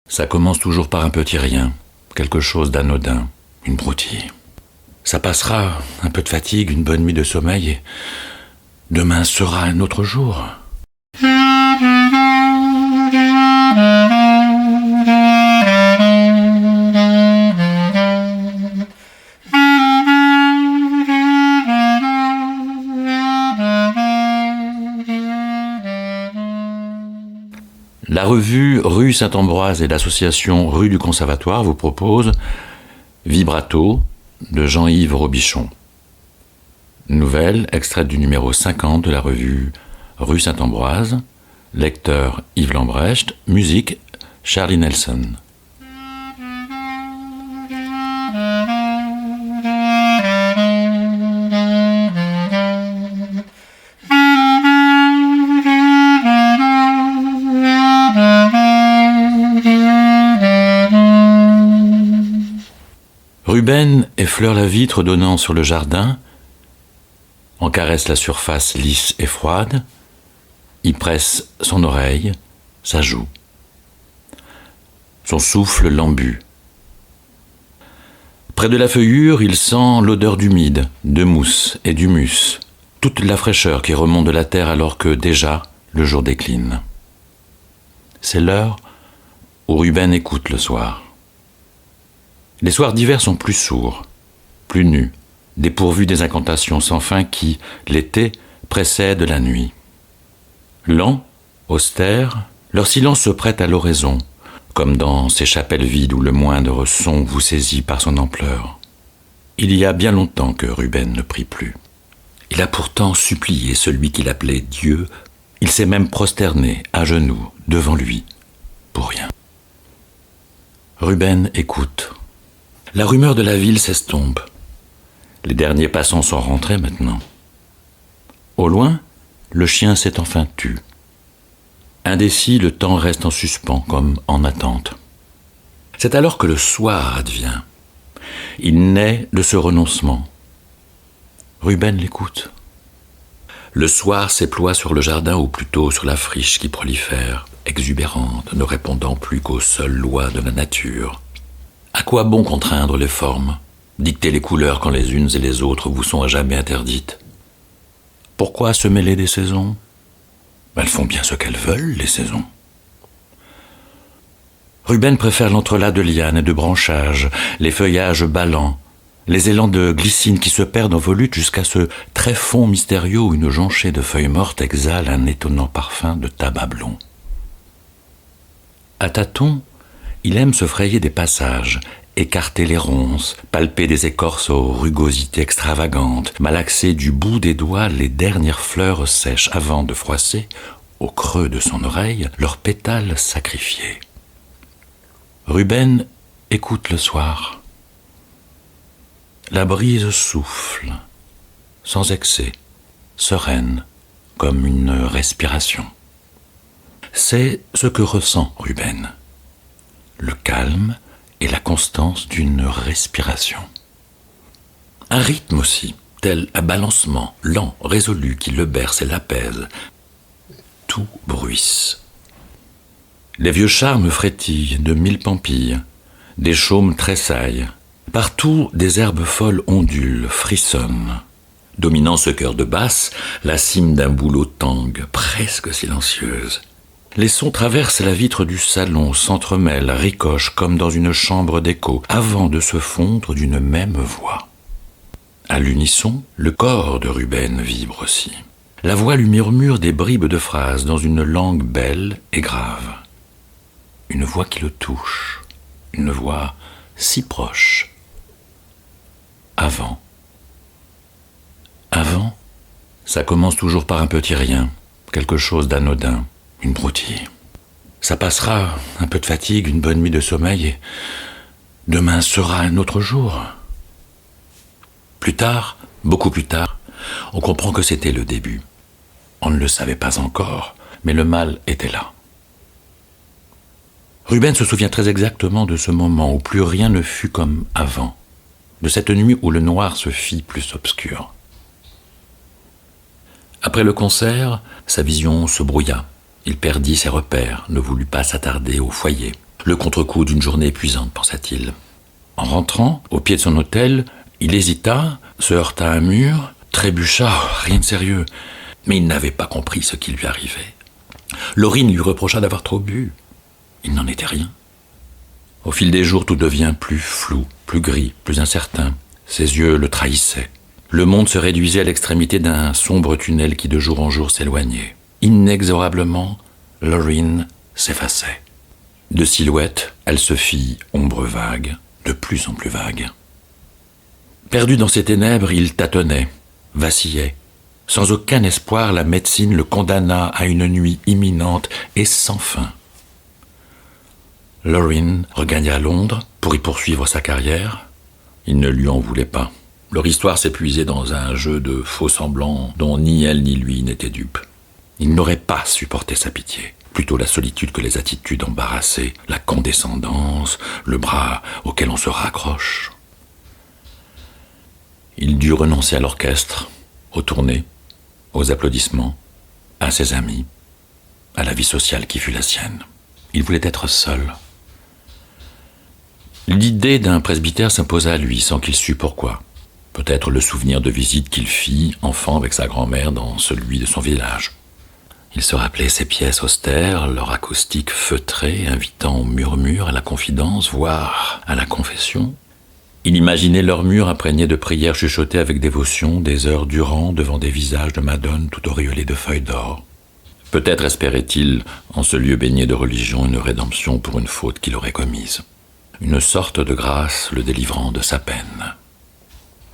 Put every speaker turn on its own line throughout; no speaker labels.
Ça commence toujours par un petit rien, quelque chose d'anodin, une broutille. Ça passera, un peu de fatigue, une bonne nuit de sommeil, et demain sera un autre jour. La revue Rue Saint-Ambroise et l'association Rue du Conservatoire vous proposent Vibrato de Jean-Yves Robichon. Nouvelle extraite du numéro 50 de la revue Rue Saint-Ambroise. Lecteur Yves Lambrecht. Musique Charlie Nelson. Ruben effleure la vitre donnant sur le jardin, en caresse la surface lisse et froide, y presse son oreille, sa joue. Son souffle l'embue. Près de la feuillure, il sent l'odeur d'humide, de mousse et d'humus, toute la fraîcheur qui remonte de la terre alors que déjà le jour décline. C'est l'heure où Ruben écoute le soir. Les soirs d'hiver sont plus sourds, plus nus, dépourvus des incantations sans fin qui, l'été, précèdent la nuit. Lents, austères, leur silence se prête à l'oraison, comme dans ces chapelles vides où le moindre son vous saisit par son ampleur. Il y a bien longtemps que Ruben ne prie plus. Il a pourtant supplié celui qu'il appelait Dieu, il s'est même prosterné, à genoux, devant lui, pour rien. Ruben écoute. La rumeur de la ville s'estompe. Les derniers passants sont rentrés maintenant. Au loin, le chien s'est enfin tu. Indécis, le temps reste en suspens, comme en attente. C'est alors que le soir advient. Il naît de ce renoncement. Ruben l'écoute. Le soir s'éploie sur le jardin, ou plutôt sur la friche qui prolifère, exubérante, ne répondant plus qu'aux seules lois de la nature. À quoi bon contraindre les formes, dicter les couleurs quand les unes et les autres vous sont à jamais interdites? Pourquoi se mêler des saisons? Elles font bien ce qu'elles veulent, les saisons. Ruben préfère l'entrelac de lianes et de branchages, les feuillages ballants, les élans de glycine qui se perdent en volutes jusqu'à ce tréfonds mystérieux où une jonchée de feuilles mortes exhale un étonnant parfum de tabac blond. À tâtons, il aime se frayer des passages, écarter les ronces, palper des écorces aux rugosités extravagantes, malaxer du bout des doigts les dernières fleurs sèches avant de froisser, au creux de son oreille, leurs pétales sacrifiés. Ruben écoute le soir. La brise souffle, sans excès, sereine, comme une respiration. C'est ce que ressent Ruben. Le calme et la constance d'une respiration. Un rythme aussi, tel un balancement lent, résolu, qui le berce et l'apaise. Tout bruisse. Les vieux charmes frétillent de mille pampilles, des chaumes tressaillent. Partout, des herbes folles ondulent, frissonnent. Dominant ce cœur de basse, la cime d'un bouleau tangue, presque silencieuse. Les sons traversent la vitre du salon, s'entremêlent, ricochent comme dans une chambre d'écho, avant de se fondre d'une même voix. À l'unisson, le corps de Ruben vibre aussi. La voix lui murmure des bribes de phrases dans une langue belle et grave. Une voix qui le touche, une voix si proche. Avant, ça commence toujours par un petit rien, quelque chose d'anodin. Une broutille. Ça passera, un peu de fatigue, une bonne nuit de sommeil, et demain sera un autre jour. Plus tard, beaucoup plus tard, on comprend que c'était le début. On ne le savait pas encore, mais le mal était là. Ruben se souvient très exactement de ce moment où plus rien ne fut comme avant, de cette nuit où le noir se fit plus obscur. Après le concert, sa vision se brouilla. Il perdit ses repères, ne voulut pas s'attarder au foyer. le contre-coup d'une journée épuisante, pensa-t-il. En rentrant, au pied de son hôtel, il hésita, se heurta à un mur, trébucha, rien de sérieux. Mais il n'avait pas compris ce qui lui arrivait. Laurine lui reprocha d'avoir trop bu. Il n'en était rien. Au fil des jours, tout devient plus flou, plus gris, plus incertain. Ses yeux le trahissaient. Le monde se réduisait à l'extrémité d'un sombre tunnel qui de jour en jour s'éloignait. Inexorablement, Laurine s'effaçait. De silhouette, elle se fit ombre vague, de plus en plus vague. Perdu dans ces ténèbres, il tâtonnait, vacillait. Sans aucun espoir, la médecine le condamna à une nuit imminente et sans fin. Laurine regagna Londres pour y poursuivre sa carrière. Il ne lui en voulait pas. Leur histoire s'épuisait dans un jeu de faux-semblants dont ni elle ni lui n'étaient dupes. Il n'aurait pas supporté sa pitié. Plutôt la solitude que les attitudes embarrassées, la condescendance, le bras auquel on se raccroche. Il dut renoncer à l'orchestre, aux tournées, aux applaudissements, à ses amis, à la vie sociale qui fut la sienne. Il voulait être seul. L'idée d'un presbytère s'imposa à lui sans qu'il sût pourquoi. Peut-être le souvenir de visites qu'il fit, enfant avec sa grand-mère, dans celui de son village. Il se rappelait ces pièces austères, leur acoustique feutrée, invitant au murmure, à la confidence, voire à la confession. Il imaginait leurs murs imprégnés de prières chuchotées avec dévotion, des heures durant, devant des visages de madones tout auréolés de feuilles d'or. Peut-être espérait-il, en ce lieu baigné de religion, une rédemption pour une faute qu'il aurait commise. Une sorte de grâce le délivrant de sa peine.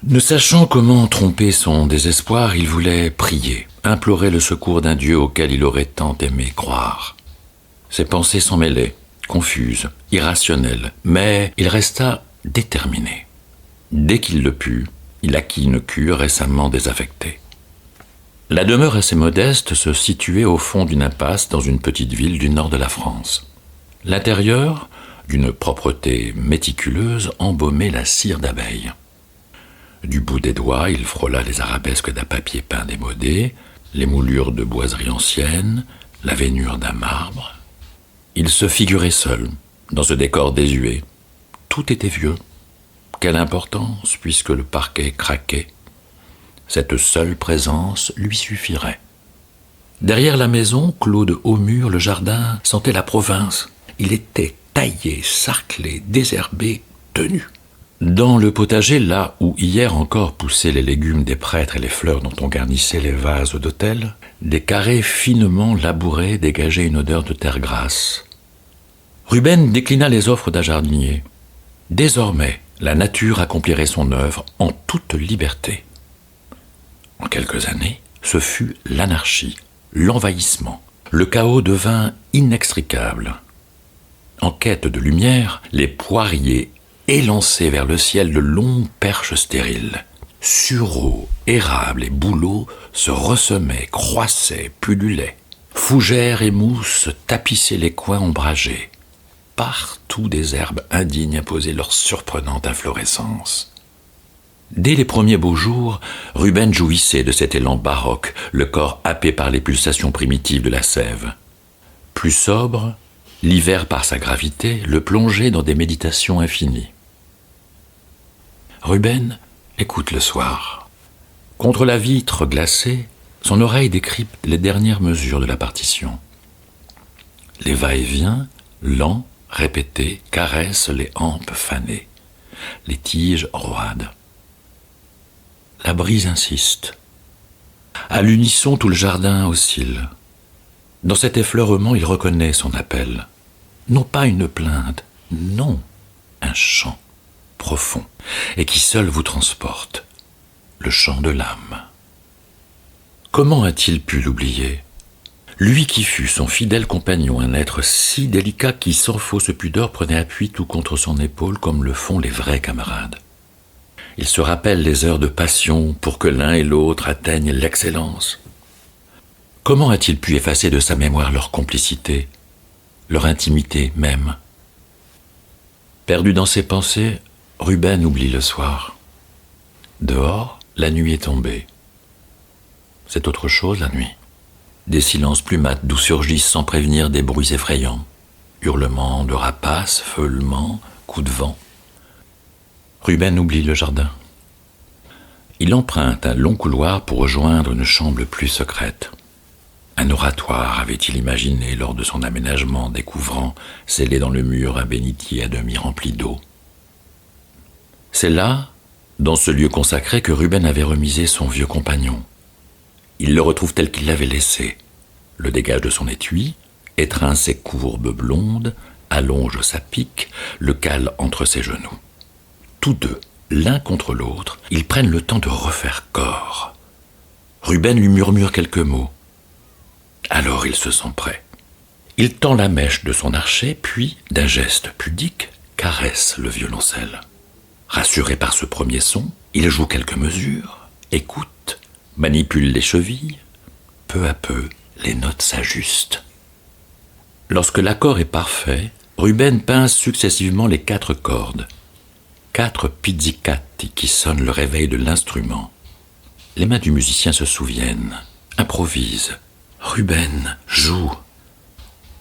Ne sachant comment tromper son désespoir, il voulait prier, implorer le secours d'un Dieu auquel il aurait tant aimé croire. Ses pensées s'en mêlaient, confuses, irrationnelles, mais il resta déterminé. Dès qu'il le put, il acquit une cure récemment désaffectée. La demeure assez modeste se situait au fond d'une impasse dans une petite ville du nord de la France. L'intérieur, d'une propreté méticuleuse, embaumait la cire d'abeille. Du bout des doigts, il frôla les arabesques d'un papier peint démodé, les moulures de boiserie ancienne, la veinure d'un marbre. Il se figurait seul, dans ce décor désuet. Tout était vieux. Quelle importance, puisque le parquet craquait. Cette seule présence lui suffirait. Derrière la maison, clos de hauts murs, le jardin sentait la province. Il était taillé, sarclé, désherbé, tenu. Dans le potager, là où hier encore poussaient les légumes des prêtres et les fleurs dont on garnissait les vases d'autel, des carrés finement labourés dégageaient une odeur de terre grasse. Ruben déclina les offres d'un jardinier. Désormais, la nature accomplirait son œuvre en toute liberté. En quelques années, ce fut l'anarchie, l'envahissement. Le chaos devint inextricable. En quête de lumière, les poiriers élançaient vers le ciel de longues perches stériles. Sureaux, érables et bouleaux se ressemaient, croissaient, pullulaient. Fougères et mousses tapissaient les coins ombragés. Partout des herbes indignes imposaient leur surprenante inflorescence. Dès les premiers beaux jours, Ruben jouissait de cet élan baroque, le corps happé par les pulsations primitives de la sève. Plus sobre, l'hiver par sa gravité le plongeait dans des méditations infinies. Ruben écoute le soir. Contre la vitre glacée, son oreille décrypte les dernières mesures de la partition. Les va-et-vient, lents, répétés, caressent les hampes fanées, les tiges roides. La brise insiste. À l'unisson, tout le jardin oscille. Dans cet effleurement, il reconnaît son appel. Non pas une plainte, non, un chant profond, et qui seul vous transporte, le chant de l'âme. Comment a-t-il pu l'oublier ? Lui qui fut son fidèle compagnon, un être si délicat qui, sans fausse pudeur, prenait appui tout contre son épaule comme le font les vrais camarades. Il se rappelle les heures de passion pour que l'un et l'autre atteignent l'excellence. Comment a-t-il pu effacer de sa mémoire leur complicité, leur intimité même ? Perdu dans ses pensées, Ruben oublie le soir. Dehors, la nuit est tombée. C'est autre chose la nuit. Des silences plus mats d'où surgissent sans prévenir des bruits effrayants. hurlements de rapaces, feulements, coups de vent. Ruben oublie le jardin. Il emprunte un long couloir pour rejoindre une chambre plus secrète. Un oratoire avait-il imaginé lors de son aménagement découvrant, scellé dans le mur, un bénitier à demi rempli d'eau. C'est là, dans ce lieu consacré, que Ruben avait remisé son vieux compagnon. Il le retrouve tel qu'il l'avait laissé, le dégage de son étui, étreint ses courbes blondes, allonge sa pique, le cale entre ses genoux. Tous deux, l'un contre l'autre, ils prennent le temps de refaire corps. Ruben lui murmure quelques mots. Alors il se sent prêt. Il tend la mèche de son archet, puis, d'un geste pudique, caresse le violoncelle. Rassuré par ce premier son, il joue quelques mesures, écoute, manipule les chevilles. Peu à peu, les notes s'ajustent. Lorsque l'accord est parfait, Ruben pince successivement les 4 cordes. 4 pizzicati qui sonnent le réveil de l'instrument. Les mains du musicien se souviennent, improvisent. Ruben joue.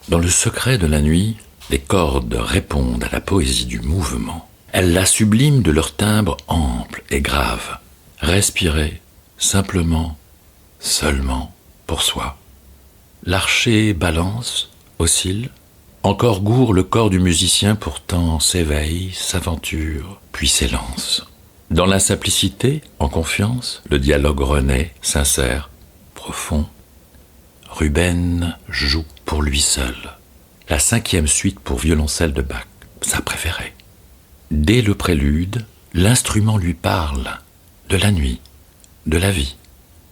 Dans le secret de la nuit, les cordes répondent à la poésie du mouvement. Elles la subliment de leur timbre ample et grave. Respirer, simplement, seulement, pour soi. L'archet balance, oscille, encore gourre le corps du musicien, pourtant s'éveille, s'aventure, puis s'élance. Dans la simplicité, en confiance, le dialogue renaît, sincère, profond. Ruben joue pour lui seul. La 5e suite pour violoncelle de Bach, sa préférée. Dès le prélude, l'instrument lui parle de la nuit, de la vie,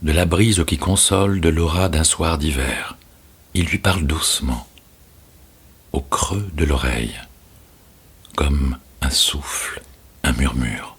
de la brise qui console, de l'aura d'un soir d'hiver. Il lui parle doucement, au creux de l'oreille, comme un souffle, un murmure.